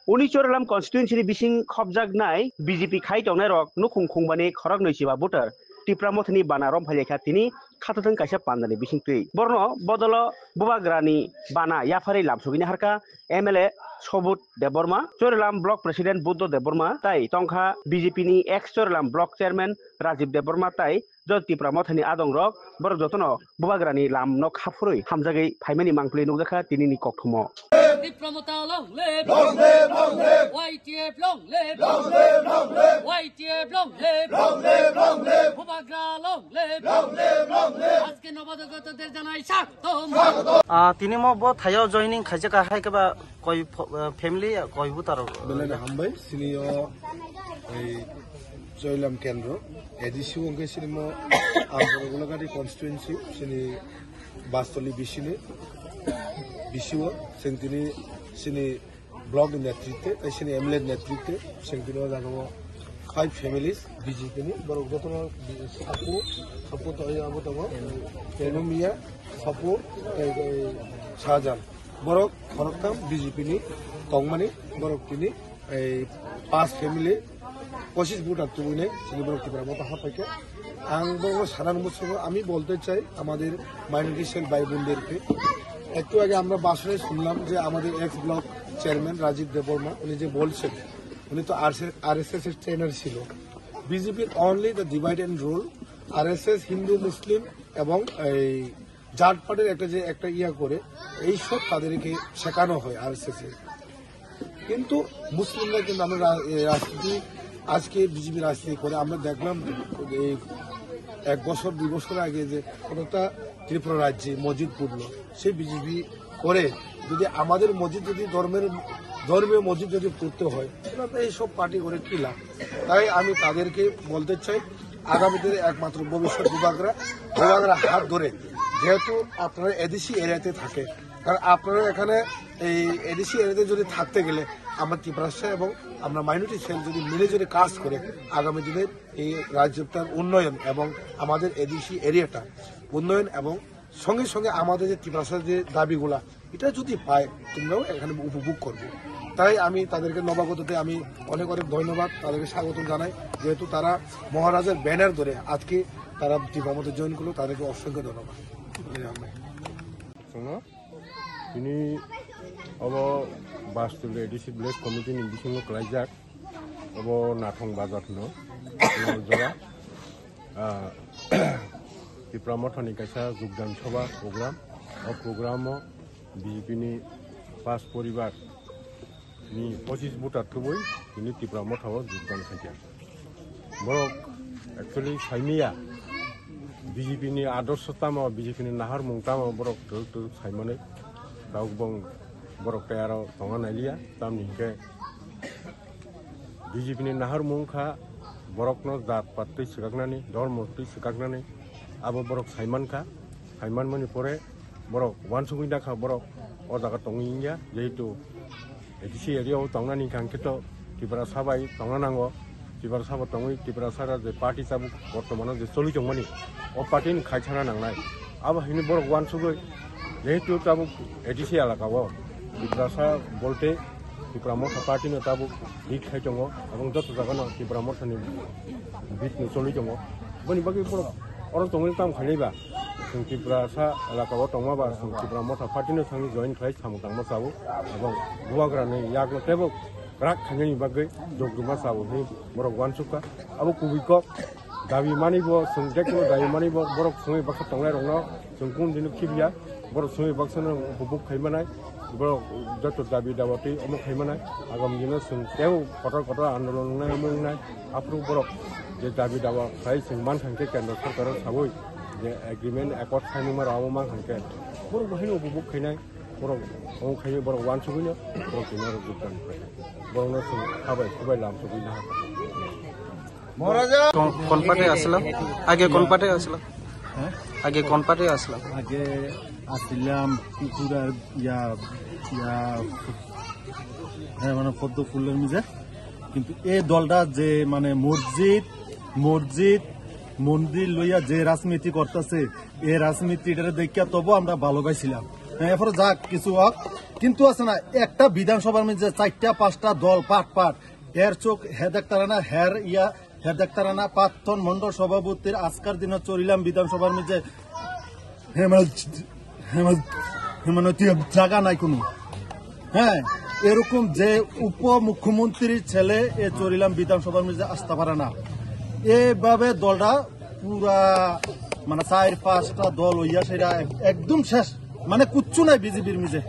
Uni choralam constituency ni bising khobjak nai BJP khai tongnai rok nukhung khungbani khorok noisiba voter Tipramothni banarom phalekha tini khatatang kaisa pandani bising tui borno bodolo bubagrani bana yafari lamsugini harka MLA Sobut Deborma Choralam block president Buddho Deborma tai tongkha BJP ni ex Choralam block chairman Rajiv Deborma tai jot Tipramothni adong rok borok jotono bubagrani lam nok hafurui hamjagai phaimani mangpli nukjakha tini ni kokthumo Dipramota long live, long live, long live. YTF long live, long live, long live. YTF long live, long live, long live. Bubagra long live, long live, long live. আজকে নবদগতদের জানাই স্বাগতম। তিনি mob থাইও joining খাইজাকা হাইকাবা কই family কই বুতার বেলানে হামবাই senior এই জয়লাম কেন্দ্র ADC অঙ্কে সিনিমো আমগোলাগাড়ি constituency সিনি বাস্তলি বিশিনে বিশিও সেন্তিনি সিনি block নেতৃত্বে সিনি এমএলএ নেতৃত্বে সেন্তিনি জানো 5 ফ্যামিলিজ বিজেপি নি বড় যতন সাপো তো আবতব তেনুমিয়া সাপো শাহজাহান বড় খরকাম বিজেপি নি তংমানি বড় তিনি এই 5 ফ্যামিলি 25 ভোট আত্মবনে সিনি বড় টিপ্রামত হাপাইকে আং বড় সাধারণ বছর আমি বলতে চাই আমাদের মাইনরিটি সেল ভাই বোনদেরকে একটু আগে আমরা বাসনে শুনলাম যে আমাদের ex block chairman Rajib Debbarma উনি যে বলছেন উনি তো আরএসএস এর ট্রেনার ছিল বিজেপির only the divide and rule RSS Hindu Muslim এবং এই জাট পার্টির একটা ইয়া করে এই সব তাদেরকে শেখানো হয় আরএসএস এর কিন্তু মুসলিমরা কিন্তু আমরা রাজনীতি আজকে বিজেপি রাজনীতি করে আমরা দেখলাম এই 1 বছর 2 বছর আগে যে কতটা ত্রিপুরা রাজ্যে মসজিদ পড়লো সেই বিজেপি করে যদি আমাদের মসজিদ যদি ধর্মীয় মসজিদ যদি পড়তে হয় তাহলে এইসব পার্টি করে কি লাভ তাই আমি তাদেরকে বলতে চাই আগামী দিনে একমাত্র ভবিষ্যৎ বিভাগরা হাত ধরে যেহেতু আপনারা এডিসি এরিয়াতে থাকে কারণ আপনারা এখানে এই এডিসি এরিয়াতে যদি থাকতে গেলে আমরা ত্রিপুরা এবং আমরা মাইনরিটি সেল যদি মিলে যদি কাজ করে আগামী দিনের এই রাজ্যটার উন্নয়ন এবং আমাদের এডিসি এরিয়াটা উন্নয়ন এবং সঙ্গে সঙ্গে আমাদের যে ত্রিপুরার যে দাবিগুলা এটা যদি পায় তোমরাও এখানে উপভোগ করবে তাই আমি তাদেরকে নবাগততে আমি অনেক অনেক ধন্যবাদ তাদেরকে স্বাগত জানাই যেহেতু তারা মহারাজের ব্যানার ধরে আজকে তারা টিপ্রামতে জয়েন করলো তাদেরকে অসংখ্য ধন্যবাদ তিনি अब बास्तुल एडिसि विलेज कमिटि नि बिसिङाव खालायजाक अब नाथं बाजारनो जरा टिप्रामथनि कायसा योगदान सभा प्रग्राम प्रोग्रामाव बिजेपि नि 5 परिवार नि 25 भोटार थुबै बिनि टिप्रामथाव योगदान खायजा बरक एक्चुअली साइमिया बिजेपि नि आदर्शतामा बिजेपि नि नाहार मुंतामा बरक तो साइमनै दाउबं बरक तयार तंगा नाइलिया तामनि के बीजेपी नि नाहार मुंखा बरकनो जात पार्टी सिगागनानि धर्म पार्टी सिगागनानि आबो बरक साइमान मनि परे बरक वानसुगिना खा बरक ओ जागा तंगिया जेहेतु एडिसि एरियाव तंगानि कांकेत टिप्रा साबाय तंगा नांगो टिप्रा साबा तंगि टिप्रा सारा जे पार्टी साबु बर्तमानाव जे चलि जंगमानि ओ पार्टीनि खायछाना नांनाय आबो हिनि बरक वानसुगै जेहेतु ताबु एडिसि एलाकाव टिप्रासा बोलते टिप्रामथा पार्टी ताबु हिट खाइ दङ এবং যত জায়গানো टिप्रामथानि बिटनि चलि दङ बनि बागै बर अर दङनि काम खालिबा जों टिप्रासा एलाकाव दङबा जों टिप्रामथा पार्टीनो थाङि जइन खाइ सामतांमा साबो এবং गुवाग्रानि यागनो तेबो राग खाङनि बागै जगदुमा साबो नि बर वानसुका आबो कुबिक दाबि मानिबो जों जेखनो दाबि मानिबो बर सङै बाखा तंनाय रंनो जों कुन दिनो खिबिया बर सङै बाखसनो उपभोग खाइमानाय बरक जत दाबि दावती अमुक खाइमानाय आगामी दिनाव जों तेव कटर आन्दोलन नाय आफ्रो बरक जे दाबि दावा खाइ जों मान थांखे केन्द्र सरकार साबै जे एग्रीमेंट एकर्ड साइनिमा राव मान थांखे बरक बहायनो उपभोग खाइनाय बरक अमुक खाइ बरक वान सगैनो बरक दिनाव जोगदान बरकनो जों खाबाय लाम सगैनो महाराजा कोन पार्टी আসলা আগে কোন পার্টি আসলা আগে কোন পার্টি আসলা আগে আসলাম পুরা ইয়া হ্যাঁ মানে পদ্ম ফুলের মিজে কিন্তু এই দলটা যে মানে মসজিদ মন্দির লইয়া যে রাজনীতি করতেছে এই রাজনীতিটা দেখিয়া তবু আমরা ভালো পাইছিলাম এরপরে যাক কিছু হোক, কিন্তু আছে না একটা বিধানসভার মধ্যে 4-5টা দল পাট এর চোখ হে দেখতারা না, হে দেখতারা না। প্রাক্তন মন্ডল সভাপতির আজকের দিনে চরিলাম বিধানসভার মধ্যে জায়গা নাই কোনো। হ্যাঁ, এরকম যে উপমুখ্যমন্ত্রীর ছেলে এ চরিলাম বিধানসভার মধ্যে আসতে পারে না। এইভাবে দলটা পুরা মানে 4-5টা দল হইয়া সেটা একদম শেষ, মানে কুচ্ছু নাই বিজেপির মিজে।